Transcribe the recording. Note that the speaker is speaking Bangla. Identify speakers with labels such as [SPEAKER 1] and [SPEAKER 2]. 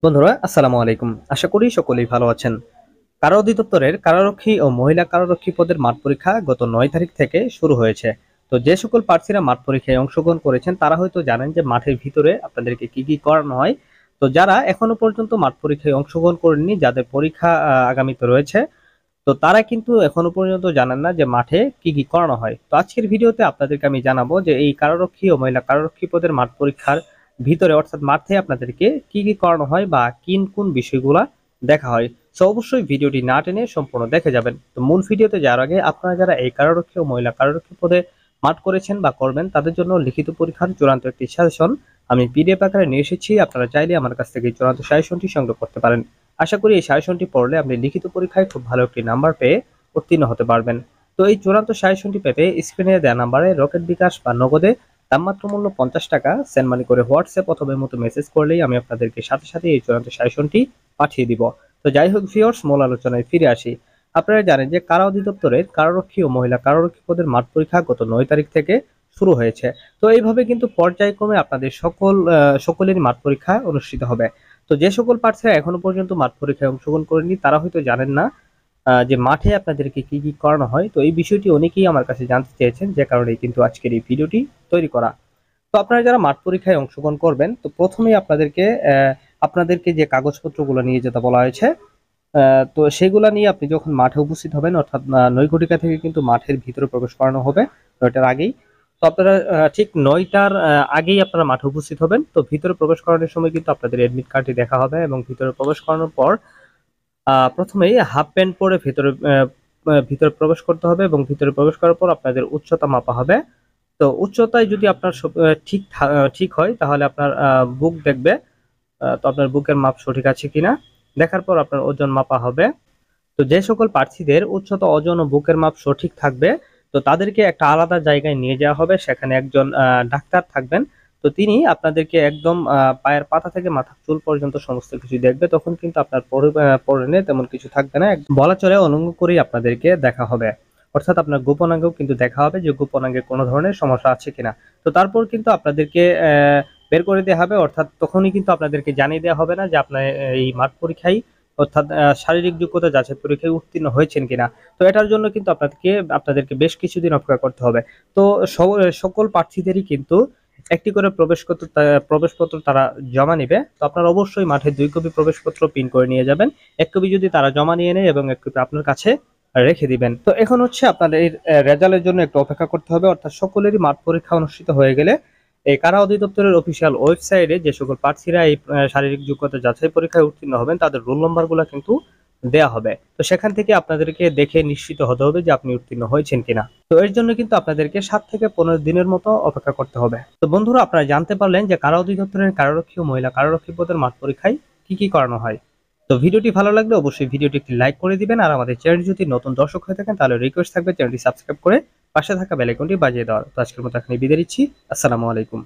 [SPEAKER 1] বন্ধুরা আসসালামু আলাইকুম। আশা করি সকলেই ভালো আছেন। কারা অধিদপ্তরের কারারক্ষী ও মহিলা কারারক্ষী পদের মাঠ পরীক্ষা গত ৯ তারিখ থেকে শুরু হয়েছে। তো যে সকল প্রার্থীরা মাঠ পরীক্ষায় অংশগ্রহণ করেছেন তারা হয়তো জানেন যে মাঠের ভিতরে আপনাদেরকে কি কি করানো হয়। তো যারা এখনো পর্যন্ত মাঠ পরীক্ষায় অংশগ্রহণ করেননি, যাদের পরীক্ষা আগামীতে রয়েছে, তো তারা কিন্তু এখনো পর্যন্ত জানেন না যে মাঠে কি কি করানো হয়। তো আজকের ভিডিওতে আপনাদেরকে আমি জানাবো যে এই কারারক্ষী ও মহিলা কারারক্ষী পদের মাঠ পরীক্ষার ভিতরে অর্থাৎ মাঠে আপনাদেরকে কি কি করানো হয় বা কোন বিষয়গুলা দেখা হয়। সো অবশ্যই ভিডিওটি না টেনে সম্পূর্ণ দেখে যাবেন। তো মূল ভিডিওতে যাওয়ার আগে আপনারা যারা এই কারারক্ষী ও মহিলা কারারক্ষী পদে মাঠ করেছেন বা করবেন তাদের জন্য লিখিত পরীক্ষার চূড়ান্ত একটি সাজেশন আমি পিডিএফ আকারে নিয়ে এসেছি। আপনারা চাইলে আমার কাছ থেকে এই চূড়ান্ত সাজেশনটি সংগ্রহ করতে পারেন। আশা করি এই সাজেশনটি পড়লে আপনি লিখিত পরীক্ষায় খুব ভালো একটি নাম্বার পেয়ে উত্তীর্ণ হতে পারবেন। তো এই চূড়ান্ত সাজেশনটি পেতে স্ক্রিনে দেওয়া নাম্বারে রকেট বিকাশ বা নগদে নামমাত্র মূল্য 50 টাকা সেন্ড মানি করে হোয়াটসঅ্যাপ অথবা মতো মেসেজ করলেই আমি আপনাদেরকে সাথে সাথে এই চূড়ান্ত সাজেশনটি পাঠিয়ে দিব। তো যাই হোক ভিউয়ার্স, মূল আলোচনায় ফিরে আসি। আপনারা জানেন যে কারা অধিদপ্তরের কারারক্ষী ও মহিলা কারারক্ষী পদের মাঠ পরীক্ষা গত 9 তারিখ থেকে শুরু হয়েছে। তো এইভাবে কিন্তু পর্যায়ক্রমে আপনাদের সকলেরই মাঠ পরীক্ষা অনুষ্ঠিত হবে। তো যে সকল প্রার্থীরা এখনো পর্যন্ত মাঠ পরীক্ষায় অংশগ্রহণ করেননি তারা হয়তো জানেন না যে মাঠে আপনাদেরকে কি কি করানো হয়। তো এই বিষয়টি অনেকেই আমার কাছে জানতে চেয়েছেন, যে কারণে কিন্তু আজকের এই ভিডিওটি তৈরি করা। তো আপনারা যারা মাঠ পরীক্ষায় অংশগ্রহণ করবেন, তো প্রথমেই আপনাদেরকে যে কাগজপত্রগুলো নিয়ে যেতে বলা হয়েছে, তো সেগুলা নিয়ে আপনি যখন মাঠে উপস্থিত হবেন, অর্থাৎ ৯ ঘটিকা থেকে কিন্তু মাঠের ভিতরে প্রবেশ করানো হবে ৯টার আগেই। তো আপনারা ঠিক ৯টার আগেই আপনারা মাঠে উপস্থিত হবেন। তো ভিতরে প্রবেশ করানোর সময় কিন্তু আপনাদের এডমিট কার্ডটি দেখা হবে এবং ভিতরে প্রবেশ করানোর পর প্রথমেই হাফ প্যান্ট পরে ভিতরে প্রবেশ করতে হবে এবং ভিতরে প্রবেশ করার পর আপনাদের উচ্চতা মাপা হবে। তো উচ্চতায় যদি আপনার ঠিক হয় তাহলে আপনার বুক দেখবে। তো আপনার বুকের মাপ সঠিক আছে কিনা দেখার পর আপনার ওজন মাপা হবে। তো যে সকল প্রার্থীদের উচ্চতা, ওজন ও বুকের মাপ সঠিক থাকবে, তো তাদেরকে একটা আলাদা জায়গায় নিয়ে যাওয়া হবে। সেখানে একজন ডাক্তার থাকবেন। তো তিনি আপনাদেরকে একদম পায়ের পাতা থেকে মাথার চুল পর্যন্ত সমস্ত কিছু দেখবে। তখন কিন্তু আপনার পরনে তেমন কিছু থাকবে না, বলা চলে অলঙ্গ করেই আপনাদেরকে দেখা হবে। অর্থাৎ আপনার গোপনাঙ্গও কিন্তু দেখা হবে যে গোপনাঙ্গে কোনো ধরনের সমস্যা আছে কিনা। তো তারপর কিন্তু আপনাদেরকে বের করে দেওয়া হবে, অর্থাৎ তখনই কিন্তু আপনাদেরকে জানিয়ে দেওয়া হবে না যে আপনার এই মাঠ পরীক্ষায় অর্থাৎ শারীরিক যোগ্যতা যাচাই পরীক্ষায় উত্তীর্ণ হয়েছেন কিনা। তো এটার জন্য কিন্তু আপনাদেরকে বেশ কিছুদিন অপেক্ষা করতে হবে। তো সকল প্রার্থীদেরই কিন্তু একটি করে প্রবেশপত্র তারা জমা নিবে। তো আপনারা অবশ্যই মাঠে 2 কপি প্রবেশপত্র প্রিন্ট করে নিয়ে যাবেন। 1 কপি যদি তারা জমা নিয়ে নেয় এবং 1 কপি আপনার কাছে রেখে দিবেন। তো এখন হচ্ছে আপনাদের রেজাল্টের জন্য একটু অপেক্ষা করতে হবে। অর্থাৎ সকলেরই মাঠ পরীক্ষা অনুষ্ঠিত হয়ে গেলে এই কারা অধিদপ্তরের অফিসিয়াল ওয়েবসাইটে যে সকল প্রার্থীরা এই শারীরিক যোগ্যতা যাচাই পরীক্ষায় উত্তীর্ণ হবেন তাদের রোল নাম্বারগুলো কিন্তু দেয়া হবে। তো সেখান থেকে আপনাদেরকে দেখে নিশ্চিত হতে হবে যে আপনি উত্তীর্ণ হয়েছেন কিনা। তো এর জন্য কিন্তু আপনাদেরকে 7 থেকে 15 দিনের মতো অপেক্ষা করতে হবে। তো বন্ধুরা, আপনারা জানতে পারলেন যে কারা অধিদপ্তরের কারারক্ষী ও মহিলা কারারক্ষী পদের মাঠ পরীক্ষায় কি কি করানো হয়। তো ভিডিওটি ভালো লাগলে অবশ্যই ভিডিওটি একটি লাইক করে দিবেন। আর আমাদের চ্যানেল যদি নতুন দর্শক হয়ে থাকেন তাহলে রিকোয়েস্ট থাকবে চ্যানেলটি সাবস্ক্রাইব করে পাশে থাকা বেল আইকনটি বাজিয়ে দেওয়ার। তো আজকের মতো এখানে বিদায় নিচ্ছি। আসসালামু আলাইকুম।